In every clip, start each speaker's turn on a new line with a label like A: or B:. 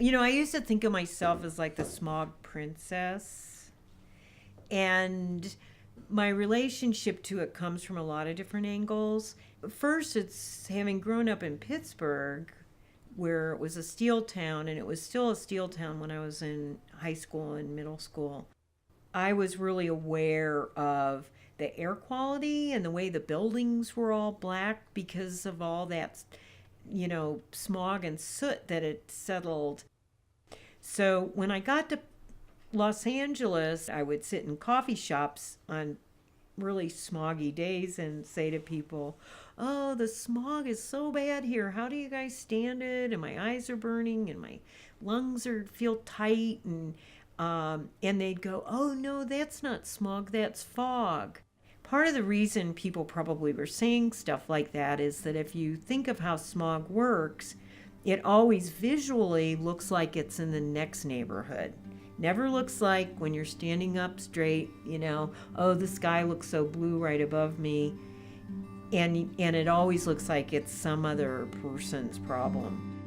A: I used to think of myself as like the smog princess. And my relationship to it comes from a lot of different angles. First, it's having grown up in Pittsburgh, where it was a steel town, and it was still a steel town when I was in high school and middle school. I was really aware of the air quality and the way the buildings were all black because of all that, smog and soot that had settled. So when I got to Los Angeles, I would sit in coffee shops on really smoggy days and say to people, "Oh, the smog is so bad here. How do you guys stand it?" And my eyes are burning and my lungs feel tight, and they'd go, "Oh no, that's not smog, that's fog." Part of the reason people probably were saying stuff like that is that if you think of how smog works, it always visually looks like it's in the next neighborhood. Never looks like when you're standing up straight, oh, the sky looks so blue right above me. And it always looks like it's some other person's problem.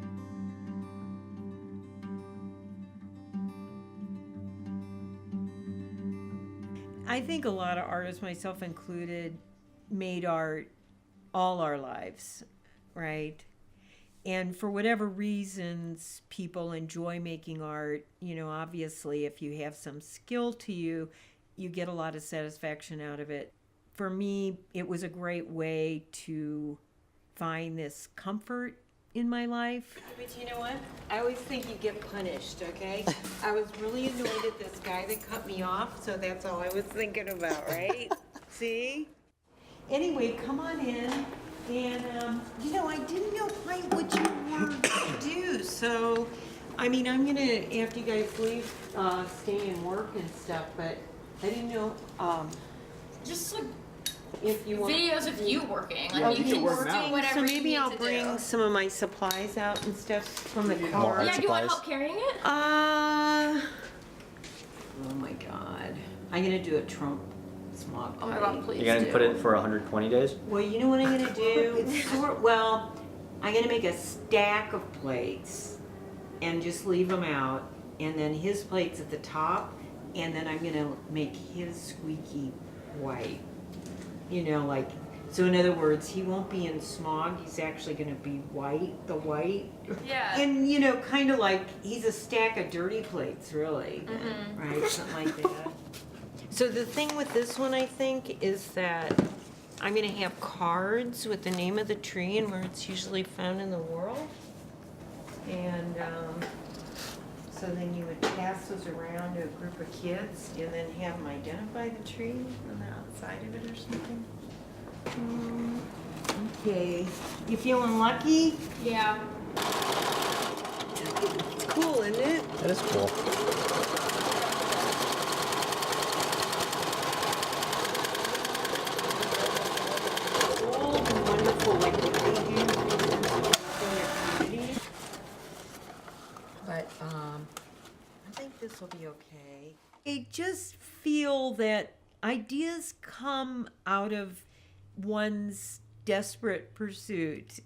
A: I think a lot of artists, myself included, made art all our lives, right? And for whatever reasons, people enjoy making art. Obviously, if you have some skill to you, you get a lot of satisfaction out of it. For me, it was a great way to find this comfort in my life. But you know what? I always think you get punished, okay? I was really annoyed at this guy that cut me off, so that's all I was thinking about, right? See? Anyway, come on in. And, I didn't know quite what you were going to do. So, I'm going to, after you guys leave, stay and work and stuff, but I didn't know,
B: just like
A: if you want
B: videos of you working. Like
A: okay,
B: you can work on whatever
A: so maybe
B: you need
A: I'll
B: to
A: bring
B: do.
A: some of my supplies out and stuff from the car.
B: Yeah, do you want help carrying it?
A: Oh my God. I'm going to do a Trump smog.
B: Oh my God, please.
C: You're gonna put it for 120 days?
A: Well, you know what I'm going to do? I'm going to make a stack of plates and just leave them out. And then his plates at the top. And then I'm going to make his squeaky white. So in other words, he won't be in smog. He's actually going to be white, the white.
B: Yeah.
A: And, kind of like he's a stack of dirty plates, really.
B: Mm-hmm.
A: Right? Something like that. So the thing with this one, I think, is that I'm going to have cards with the name of the tree and where it's usually found in the world. And so then you would pass those around to a group of kids and then have them identify the tree on the outside of it or something. Okay. You feeling lucky?
B: Yeah.
A: It's cool, isn't it?
C: That is cool.
A: Wonderful, like what they do in their community. But I think this will be okay. I just feel that ideas come out of one's desperate pursuit.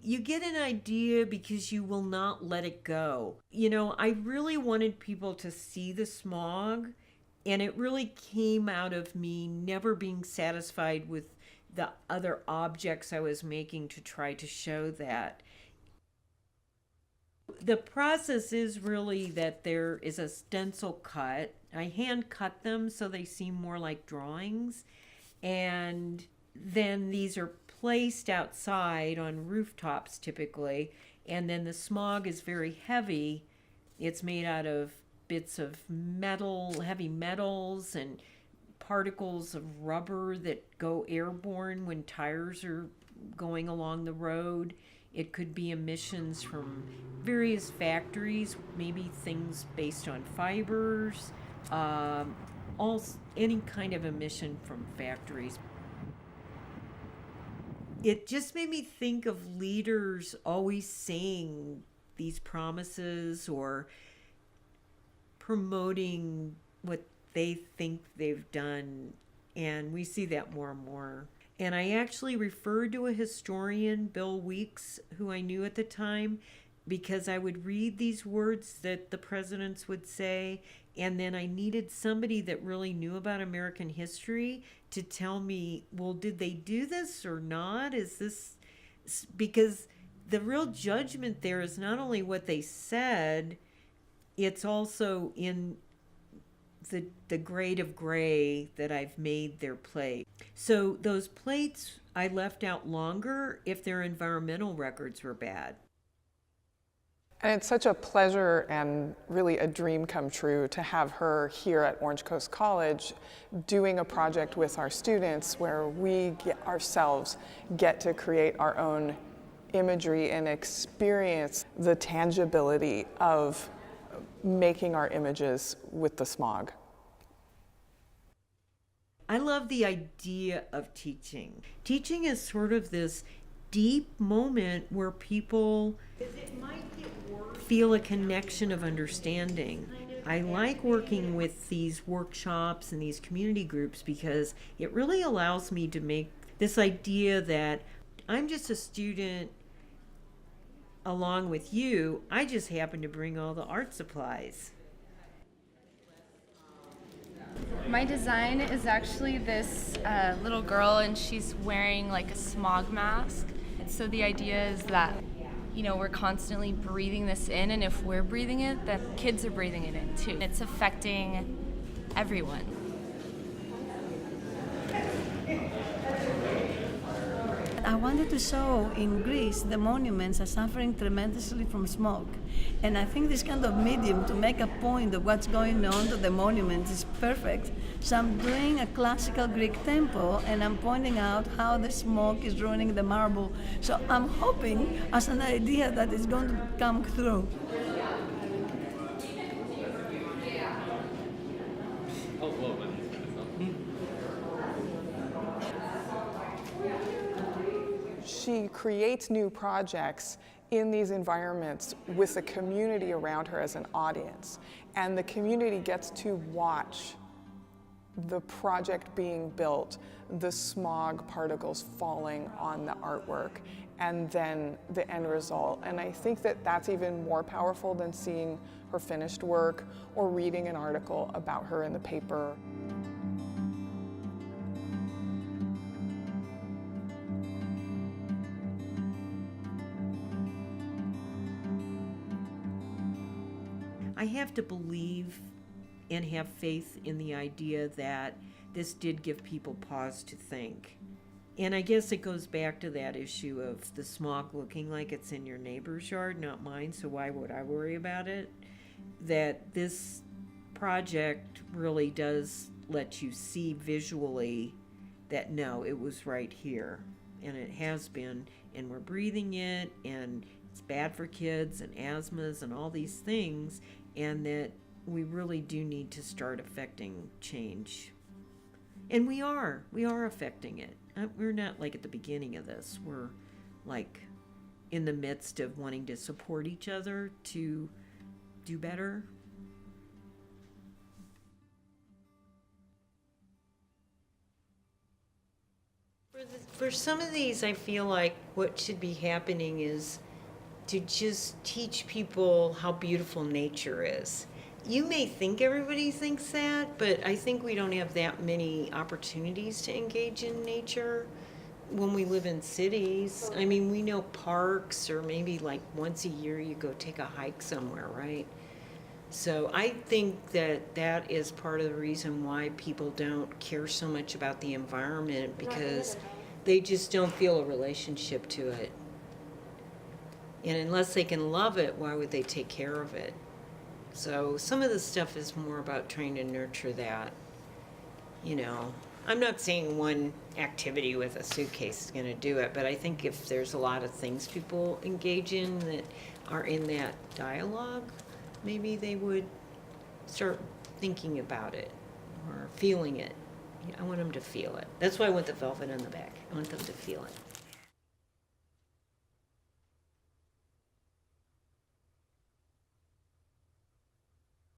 A: You get an idea because you will not let it go. I really wanted people to see the smog, and it really came out of me never being satisfied with the other objects I was making to try to show that. The process is really that there is a stencil cut. I hand cut them so they seem more like drawings. And then these are placed outside on rooftops typically. And then the smog is very heavy. It's made out of bits of metal, heavy metals, and particles of rubber that go airborne when tires are going along the road. It could be emissions from various factories, maybe things based on fibers, any kind of emission from factories. It just made me think of leaders always saying these promises or promoting what they think they've done, and we see that more and more. And I actually referred to a historian, Bill Weeks, who I knew at the time, because I would read these words that the presidents would say, and then I needed somebody that really knew about American history to tell me, well, did they do this or not? Is this because the real judgment there is not only what they said, it's also in the grade of gray that I've made their plate. So those plates I left out longer if their environmental records were bad.
D: And it's such a pleasure and really a dream come true to have her here at Orange Coast College doing a project with our students where we ourselves get to create our own imagery and experience the tangibility of making our images with the smog.
A: I love the idea of teaching. Teaching is sort of this deep moment where people feel a connection of understanding. I like working with these workshops and these community groups because it really allows me to make this idea that I'm just a student along with you. I just happen to bring all the art supplies.
B: My design is actually this little girl, and she's wearing like a smog mask. So the idea is that, you know, we're constantly breathing this in, and if we're breathing it, then kids are breathing it in too. It's affecting everyone.
E: I wanted to show in Greece the monuments are suffering tremendously from smog. And I think this kind of medium to make a point of what's going on to the monuments is perfect. So I'm doing a classical Greek temple and I'm pointing out how the smog is ruining the marble. So I'm hoping as an idea that it's going to come through.
D: She creates new projects in these environments with the community around her as an audience. And the community gets to watch the project being built, the smog particles falling on the artwork, and then the end result. And I think that that's even more powerful than seeing her finished work or reading an article about her in the paper.
A: I have to believe and have faith in the idea that this did give people pause to think. And I guess it goes back to that issue of the smog looking like it's in your neighbor's yard, not mine, so why would I worry about it? That this project really does let you see visually that no, it was right here. And it has been, and we're breathing it, and it's bad for kids and asthmas and all these things, and that we really do need to start affecting change. And we are affecting it. We're not like at the beginning of this. We're like in the midst of wanting to support each other to do better. For some of these, I feel like what should be happening is to just teach people how beautiful nature is. You may think everybody thinks that, but I think we don't have that many opportunities to engage in nature when we live in cities. I mean, we know parks, or maybe like once a year you go take a hike somewhere, right? So I think that that is part of the reason why people don't care so much about the environment, because they just don't feel a relationship to it. And unless they can love it, why would they take care of it? So some of the stuff is more about trying to nurture that. You know, I'm not saying one activity with a suitcase is going to do it, but I think if there's a lot of things people engage in that are in that dialogue, maybe they would start thinking about it or feeling it. I want them to feel it. That's why I want the velvet on the back. I want them to feel it.